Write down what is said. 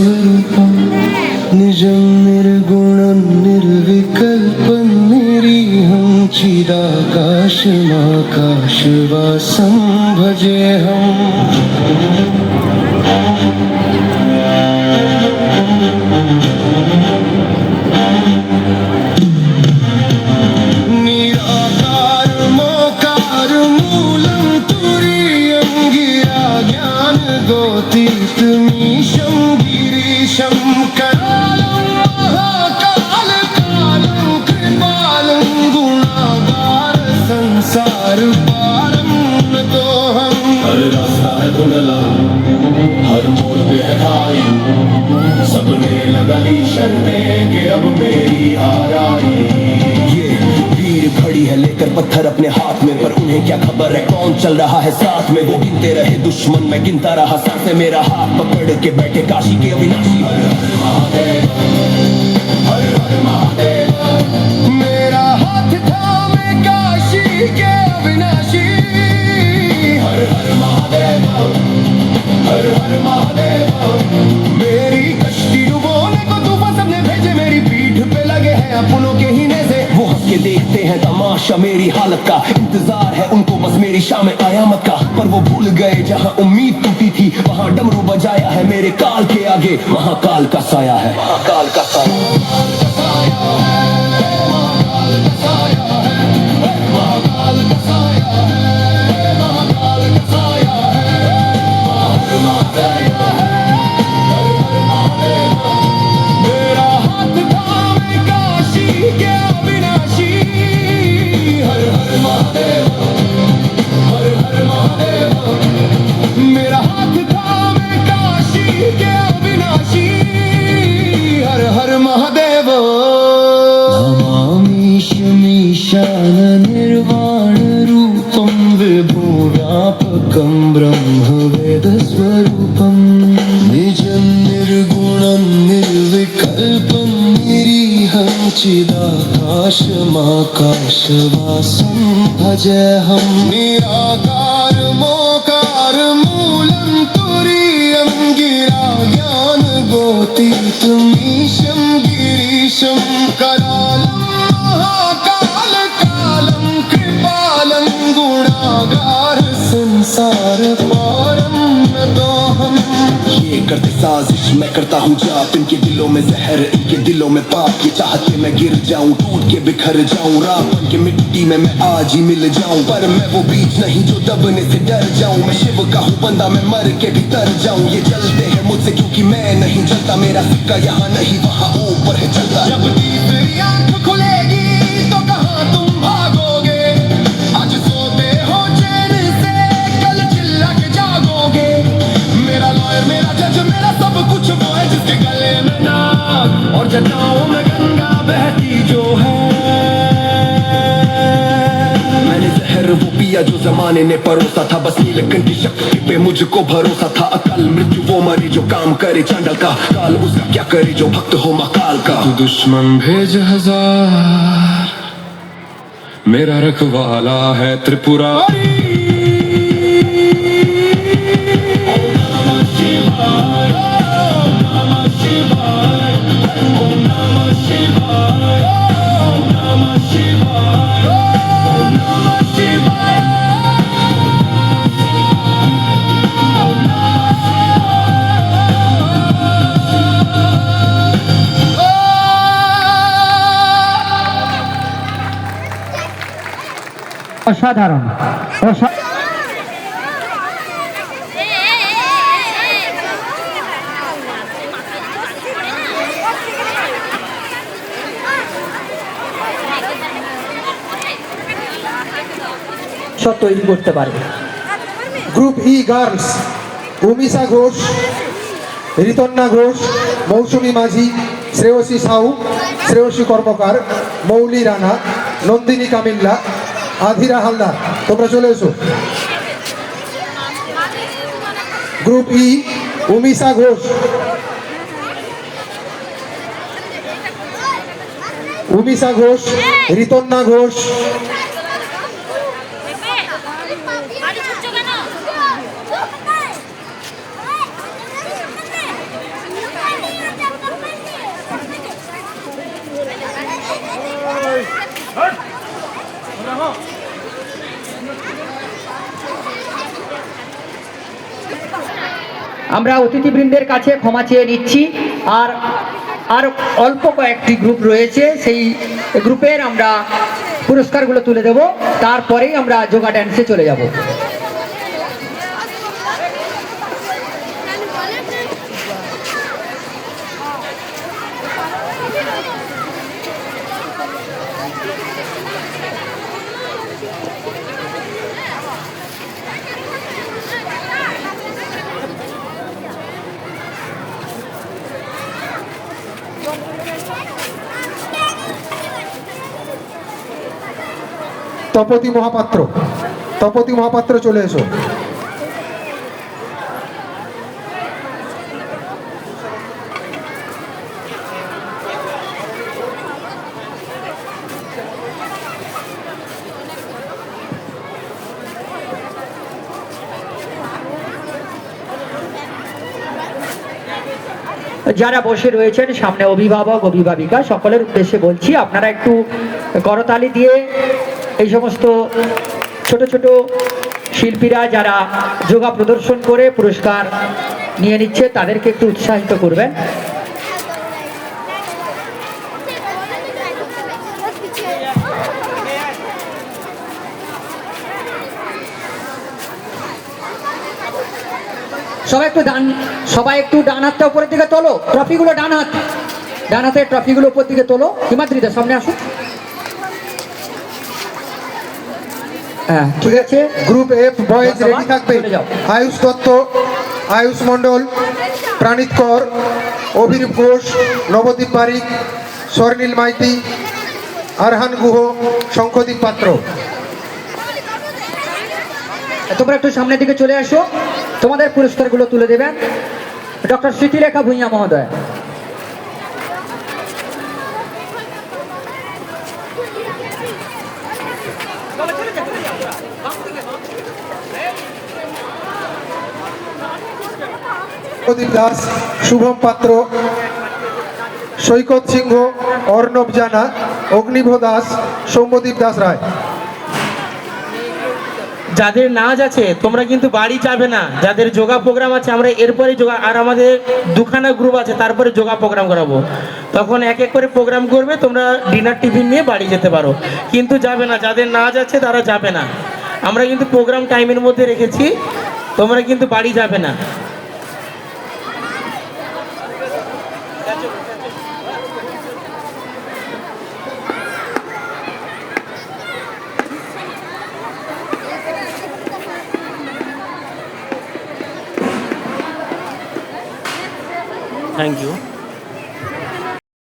स्वरूपम निजं निर्गुणं निर्विकल्पं निरीहं चिदाकाशमाकाशवासं भजेऽहम्। गोतीतमीशं गिरीशं करालं महाकालकालं कृपालं गुणागार संसार पारं नतोऽहं। हर रास्ता है धुंधला, हर मोड़ पे है खाई, सबने लगा ली शर्तें कि अब मेरी हार आई। भीड़ खड़ी है लेकर पत्थर अपने हाथ में, पर उन्हें क्या खबर है कौन चल रहा है साथ में। वो गिनते रहे दुश्मन, मैं गिनता रहा सांसें, मेरा हाथ पकड़ के बैठे काशी के अविनाशी। हर हर महादेव, हर हर महादेव, मेरा हाथ थामे काशी के अविनाशी। हर हर महादेव, हर हर महादेव। मेरी कश्ती डुबोने को तूफान सबने भेजे, मेरी पीठ पे लगे हैं अपनों के ही नेज़े। वो हंस के देखते हैं तमाशा मेरी हालत का, इंतजार है उनको बस मेरी शाम कयामत का। पर वो भूल गए जहां उम्मीद टूटी थी, वहां डमरू बजाया है मेरे काल के आगे महाकाल का साया है, महाकाल का साया है, महाकाल का साया है, महाकाल का साया है, महाकाल का साया है, महाकाल का साया है। हर महादेव, हर हर महादेव, मेरा हाथ थामे काशी के अविनाशी। हर हर महादेव, हर हर महादेव। मेरा हाथ थामे काशी के अविनाशी। हर हर महादेव। नमामीशमीशान निर्वाण रूपं विभो व्यापकं ब्रह्म वेद स्वरूपं निजं निर्गुणं निर्विकल्पं निरीहं चिदाकाशमाकाशवासं भजेऽहम्। निराकार मोकार मूलं तुरीयं गिरा ज्ञान गोतीतमीशं गिरीशं करालं महाकालकालं कृपालं गुणागार संसार पारं नतोऽहम्। ये करते साजिश मैं करता हूँ जाप, इनके दिलों में जहर इनके दिलों में पाप। ये चाहते मैं गिर जाऊं टूट के बिखर जाऊं, राख बन के मिट्टी में मैं आज ही मिल जाऊं। पर मैं वो बीज नहीं जो दबने से डर जाऊं, मैं शिव का हूँ बंदा मैं मर के भी तर जाऊं। ये जलते हैं मुझसे क्योंकि मैं नहीं जलता, मेरा सिक्का यहाँ नहीं वहाँ ऊपर है चलता। जब तीसरी आंख खुलेगी तो कहाँ तुम भागोगे, आज सोते हो चैन से कल चिल्ला के जागोगे। मेरा लॉयर मेरा जज मेरा सब कुछ वो है जिसके गले में नाग और जटाओं में गंगा बहती जो है। मैंने जहर वो पिया जो जमाने ने परोसा था, बस नीलकंठ की शक्ति पे मुझको भरोसा था। अकाल मृत्यु वो मरे जो काम करे चांडल का, काल उसका क्या करे जो भक्त हो महाकाल का। तू दुश्मन भेज हजार, मेरा रखवाला है त्रिपुरारी। অসাধারণ তৈরি করতে পারবে। Group E girls Umisha Ghosh, Ritanna Ghosh, Mousumi Majhi, Shreyasi Sau, Shreyasi কর্মকার, মৌলি রানা, নন্দিনী কামিল্লা, আধিরা হালদার, তোমরা চলে এসো। গ্রুপ ই উমিশা ঘোষ, উমিশা ঘোষ, ঋতন্না ঘোষ, আমরা অতিথিবৃন্দের কাছে ক্ষমা চেয়ে নিচ্ছি। আর অল্প কয়েকটি গ্রুপ রয়েছে, সেই গ্রুপের আমরা পুরস্কারগুলো তুলে দেব, তারপরেই আমরা যোগা ড্যান্সে চলে যাব। তপতি মহাপাত্র, তপতি মহাপাত্র চলে এসো। যারা বসে রয়েছেন সামনে, অভিভাবক অভিভাবিকা, সকলের উদ্দেশ্যে বলছি, আপনারা একটু করতালি দিয়ে এই সমস্ত ছোট ছোট শিল্পীরা যারা যোগা প্রদর্শন করে পুরস্কার নিয়ে নিচ্ছে তাদেরকে একটু উৎসাহিত করবেন। সবাই একটু ডান হাতটা উপরের দিকে তোলো, ট্রফিগুলো ডান হাতের ট্রফিগুলো উপর দিকে তোলো। হিমাদ্রিদা সামনে আসুন। হ্যাঁ, ঠিক আছে। গ্রুপ এফ বয়েজ রেডি থাকবে। চলে যাও। আয়ুষ দত্ত, আয়ুষ মণ্ডল, প্রাণিত কর, অভিরূপ ঘোষ, নবদ্বীপ বারিক, স্বর্ণিল মাইতি, আরহান গুহ, শঙ্খদীপ পাত্র। তোমরা একটু সামনের দিকে চলে আসো, তোমাদের পুরস্কারগুলো তুলে দেবেন ডক্টর স্মৃতিলেখা ভূঁইয়া মহোদয়। প্রদীপ দাস, শুভম পাত্র, সৈকত সিংহ, অর্ণব জানা, অগ্নিভ দাস, সৌম্যদীপ দাস রায়। যাদের নাচ আছে তোমরা কিন্তু বাড়ি যাবে না, যাদের যোগা প্রোগ্রাম আছে আমরা এরপরে যোগা, আর আমাদের দুখানা গ্রুপ আছে তারপরে যোগা প্রোগ্রাম করাবো, তখন এক এক করে প্রোগ্রাম করবে, তোমরা ডিনার টিফিন নিয়ে বাড়ি যেতে পারো, কিন্তু যাবে না, যাদের নাচ আছে তারা যাবে না। আমরা কিন্তু প্রোগ্রাম টাইমের মধ্যে রেখেছি, তোমরা কিন্তু বাড়ি যাবে না। Thank you.